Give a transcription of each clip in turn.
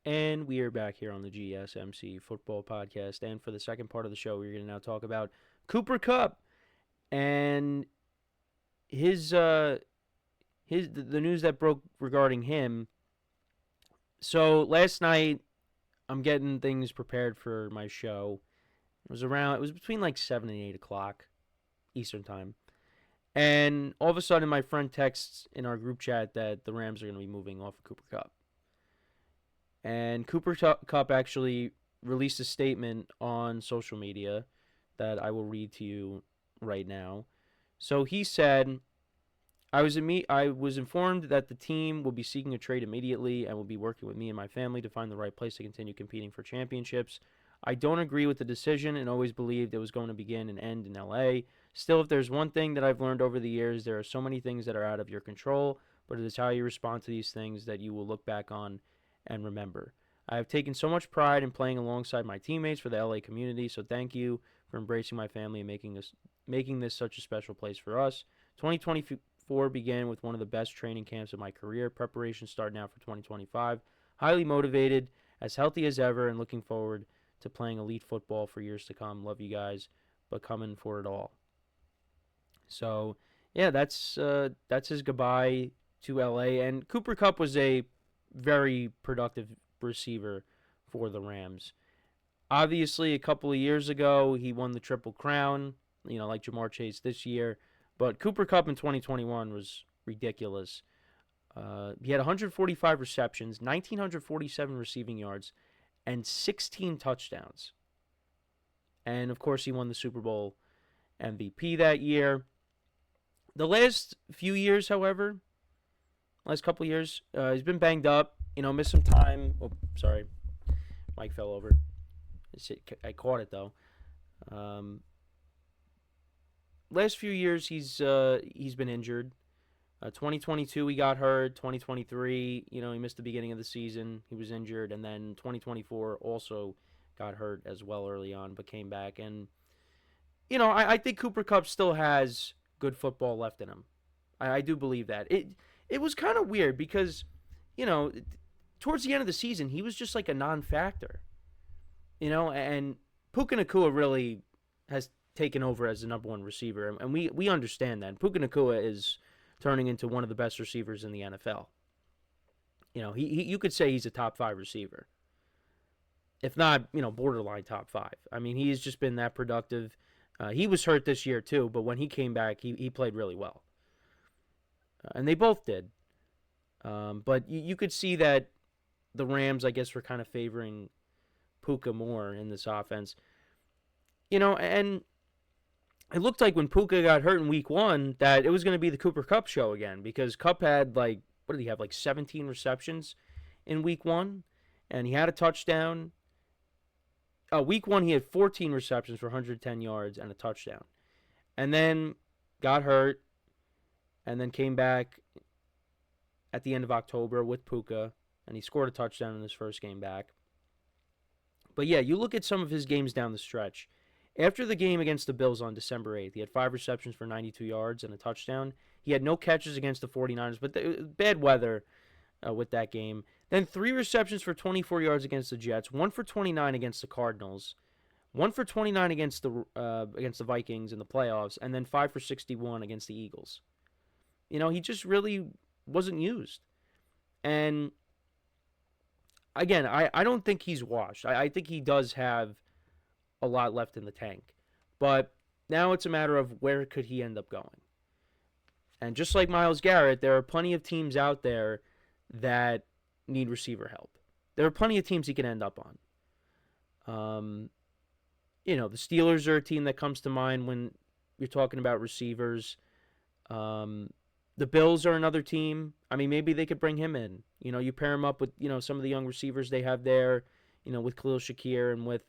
And we are back here on the GSMC Football Podcast. And for the second part of the show, we're going to now talk about Cooper Kupp and the news that broke regarding him. So last night, I'm getting things prepared for my show. It was between like 7 and 8 o'clock Eastern Time. And all of a sudden, my friend texts in our group chat that the Rams are going to be moving off of Cooper Kupp. And Cooper Kupp actually released a statement on social media that I will read to you right now. So he said, I was informed that the team will be seeking a trade immediately and will be working with me and my family to find the right place to continue competing for championships. I don't agree with the decision and always believed it was going to begin and end in LA. Still, if there's one thing that I've learned over the years, there are so many things that are out of your control, but it is how you respond to these things that you will look back on and remember. I have taken so much pride in playing alongside my teammates for the LA community, so thank you for embracing my family and making this such a special place for us. 2024 began with one of the best training camps of my career. Preparations start now for 2025. Highly motivated, as healthy as ever, and looking forward to playing elite football for years to come. Love you guys, but coming for it all. So, yeah, that's his goodbye to LA. And Cooper Kupp was a very productive receiver for the Rams. Obviously, a couple of years ago, he won the Triple Crown, like Jamar Chase this year. But Cooper Kupp in 2021 was ridiculous. He had 145 receptions, 1,947 receiving yards, and 16 touchdowns. And, of course, he won the Super Bowl MVP that year. The last few years, however, last couple of years, he's been banged up, missed some time. Oh, sorry. Mike fell over. I caught it, though. Last few years, he's been injured. 2022, he got hurt. 2023, he missed the beginning of the season. He was injured. And then 2024 also got hurt as well early on, but came back. And, I think Cooper Kupp still has good football left in him. I do believe that. It was kind of weird because, towards the end of the season, he was just like a non-factor. And Puka Nacua really has taken over as the number one receiver. And we understand that. Puka Nacua is turning into one of the best receivers in the NFL. You could say he's a top 5 receiver. If not, borderline top 5. I mean, he's just been that productive. He was hurt this year too, but when he came back, he played really well. And they both did. But you could see that the Rams, I guess, were kind of favoring Puka more in this offense. And it looked like when Puka got hurt in week 1 that it was going to be the Cooper Kupp show again because Kupp had what did he have, 17 receptions in week 1? And he had a touchdown. Week 1 he had 14 receptions for 110 yards and a touchdown. And then got hurt and then came back at the end of October with Puka, and he scored a touchdown in his first game back. But yeah, you look at some of his games down the stretch. After the game against the Bills on December 8th, he had 5 receptions for 92 yards and a touchdown. He had no catches against the 49ers, but bad weather with that game. Then 3 receptions for 24 yards against the Jets, 1 for 29 against the Cardinals, 1 for 29 against the Vikings in the playoffs, and then 5 for 61 against the Eagles. He just really wasn't used. And again, I don't think he's washed. I think he does have a lot left in the tank. But now it's a matter of where could he end up going. And just like Myles Garrett, there are plenty of teams out there that need receiver help. There are plenty of teams he can end up on. The Steelers are a team that comes to mind when you're talking about receivers. The Bills are another team. I mean, maybe they could bring him in. You pair him up with, some of the young receivers they have there, with Khalil Shakir and with,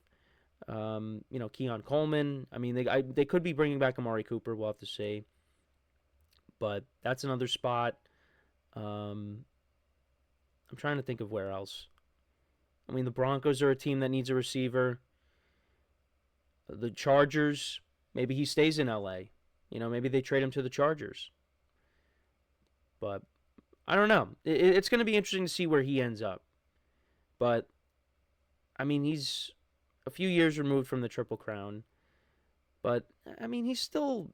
Keon Coleman. I mean, they could be bringing back Amari Cooper. We'll have to see. But that's another spot. I'm trying to think of where else. I mean, the Broncos are a team that needs a receiver. The Chargers, maybe he stays in LA. Maybe they trade him to the Chargers. But I don't know. It's going to be interesting to see where he ends up. But I mean, he's a few years removed from the Triple Crown. But I mean, he's still,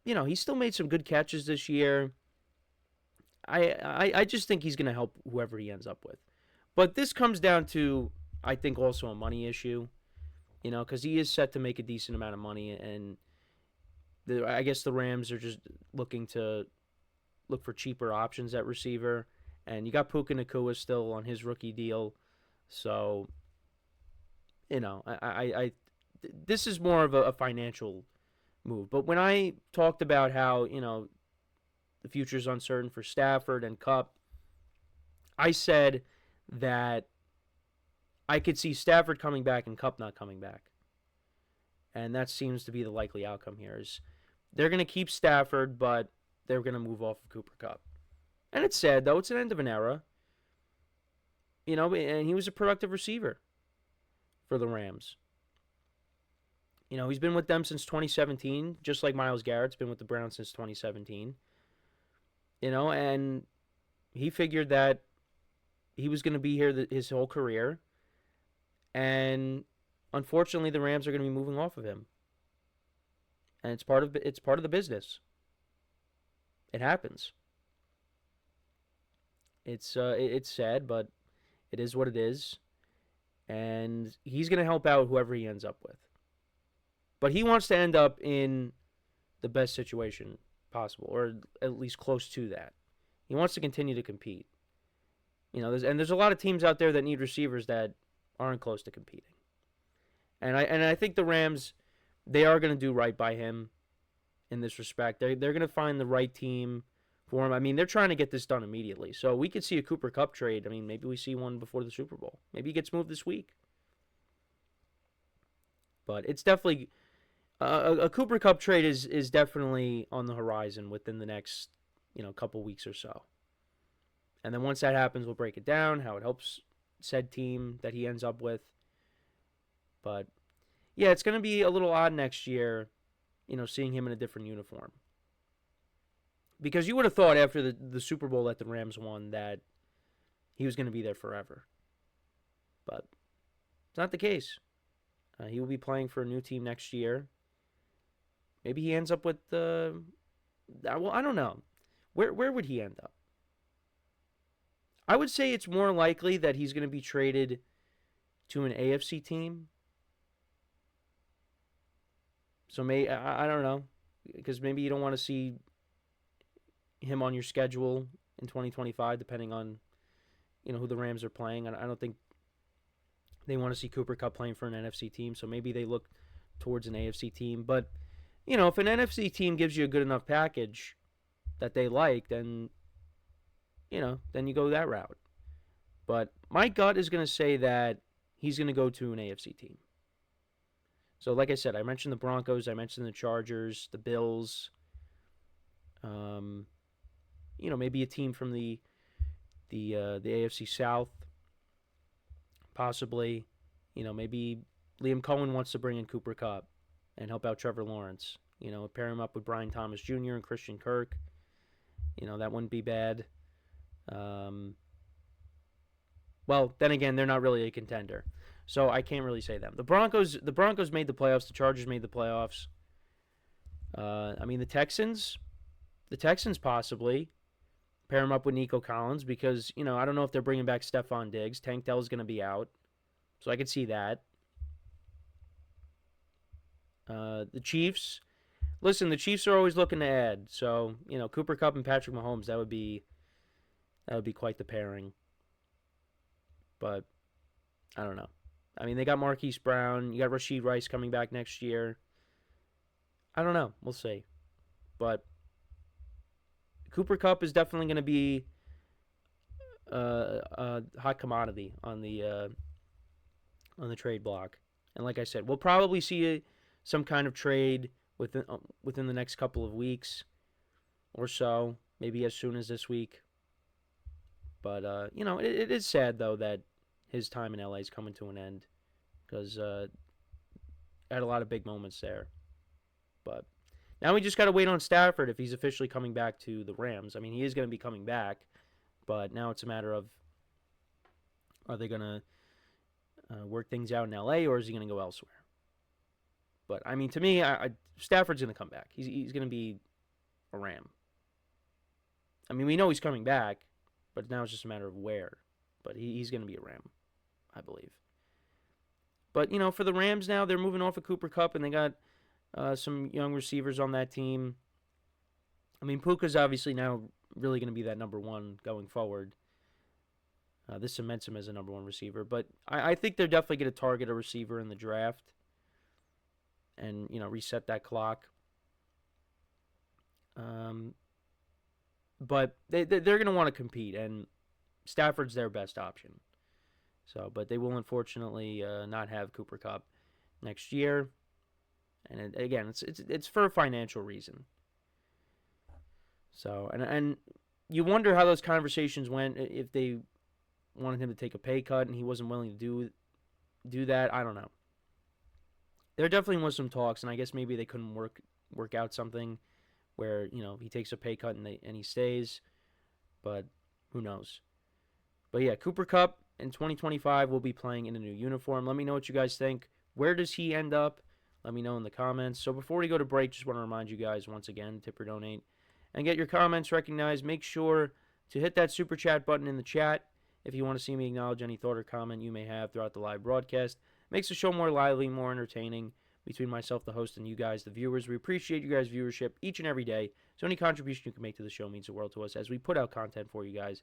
he still made some good catches this year. I just think he's going to help whoever he ends up with. But this comes down to, I think, also a money issue, because he is set to make a decent amount of money, and I guess the Rams are just looking to look for cheaper options at receiver. And you got Puka Nacua still on his rookie deal, so I this is more of a financial move. But when I talked about how the future is uncertain for Stafford and Kupp, I said that I could see Stafford coming back and Kupp not coming back, and that seems to be the likely outcome here. Is they're going to keep Stafford, but they're going to move off of Cooper Kupp. And it's sad, though. It's an end of an era. And he was a productive receiver for the Rams. He's been with them since 2017, just like Myles Garrett's been with the Browns since 2017. And he figured that he was going to be here his whole career. And unfortunately, the Rams are going to be moving off of him. And it's part of the business. It happens. It's sad, but it is what it is. And he's going to help out whoever he ends up with. But he wants to end up in the best situation possible, or at least close to that. He wants to continue to compete. There's a lot of teams out there that need receivers that aren't close to competing. And I think the Rams, they are going to do right by him in this respect. They're going to find the right team for him. I mean, they're trying to get this done immediately. So we could see a Cooper Kupp trade. I mean, maybe we see one before the Super Bowl. Maybe he gets moved this week. But it's definitely a Cooper Kupp trade is definitely on the horizon within the next couple weeks or so. And then once that happens, we'll break it down, how it helps said team that he ends up with. But yeah, it's going to be a little odd next year, seeing him in a different uniform. Because you would have thought after the Super Bowl that the Rams won that he was going to be there forever. But it's not the case. He will be playing for a new team next year. Maybe he ends up with well, I don't know. Where would he end up? I would say it's more likely that he's going to be traded to an AFC team. So I don't know, because maybe you don't want to see him on your schedule in 2025, depending on who the Rams are playing. I don't think they want to see Cooper Kupp playing for an NFC team, so maybe they look towards an AFC team. But if an NFC team gives you a good enough package that they like, then then you go that route. But my gut is going to say that he's going to go to an AFC team. So like I said, I mentioned the Broncos, I mentioned the Chargers, the Bills. Maybe a team from the AFC South, possibly. Maybe Liam Cohen wants to bring in Cooper Kupp and help out Trevor Lawrence. Pair him up with Brian Thomas Jr. and Christian Kirk. That wouldn't be bad. Well, then again, they're not really a contender, so I can't really say them. The Broncos made the playoffs. The Chargers made the playoffs. I mean, the Texans possibly pair them up with Nico Collins because I don't know if they're bringing back Stephon Diggs. Tank Dell's going to be out, so I could see that. The Chiefs. Listen, the Chiefs are always looking to add. So, Cooper Kupp and Patrick Mahomes, that would be quite the pairing. But I don't know. I mean, they got Marquise Brown. You got Rashee Rice coming back next year. I don't know. We'll see. But Cooper Kupp is definitely going to be a hot commodity on the trade block. And like I said, we'll probably see some kind of trade within the next couple of weeks or so, maybe as soon as this week. But it is sad though that his time in LA is coming to an end because I had a lot of big moments there. But now we just got to wait on Stafford if he's officially coming back to the Rams. I mean, he is going to be coming back, but now it's a matter of Are they going to work things out in LA, or is he going to go elsewhere? But I mean, to me, Stafford's going to come back. He's going to be a Ram. I mean, we know he's coming back, but now it's just a matter of where. But he's going to be a Ram, I believe. But for the Rams now, they're moving off of Cooper Kupp, and they got some young receivers on that team. I mean, Puka's obviously now really going to be that number one going forward. This cements him as a number one receiver. But I think they're definitely going to target a receiver in the draft and, reset that clock. But they're going to want to compete, and Stafford's their best option. But they will unfortunately not have Cooper Kupp next year. And again, it's for a financial reason. So, and you wonder how those conversations went, if they wanted him to take a pay cut and he wasn't willing to do that. I don't know. There definitely was some talks, and I guess maybe they couldn't work out something where he takes a pay cut and he stays, but who knows? But yeah, Cooper Kupp in 2025 will be playing in a new uniform. Let me know what you guys think. Where does he end up? Let me know in the comments. So before we go to break, just want to remind you guys once again, tip or donate, and get your comments recognized. Make sure to hit that super chat button in the chat if you want to see me acknowledge any thought or comment you may have throughout the live broadcast. Makes the show more lively, more entertaining between myself, the host, and you guys, the viewers. We appreciate you guys' viewership each and every day. So any contribution you can make to the show means the world to us as we put out content for you guys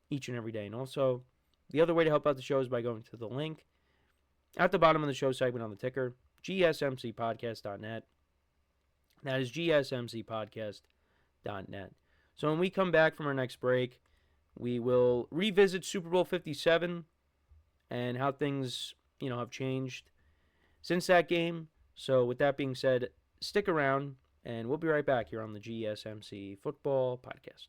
each and every day. And also, the other way to help out the show is by going to the link at the bottom of the show segment on the ticker, GSMCPodcast.net. That is GSMCPodcast.net. So when we come back from our next break, we will revisit Super Bowl 57 and how things, have changed since that game. So with that being said, stick around, and we'll be right back here on the GSMC Football Podcast.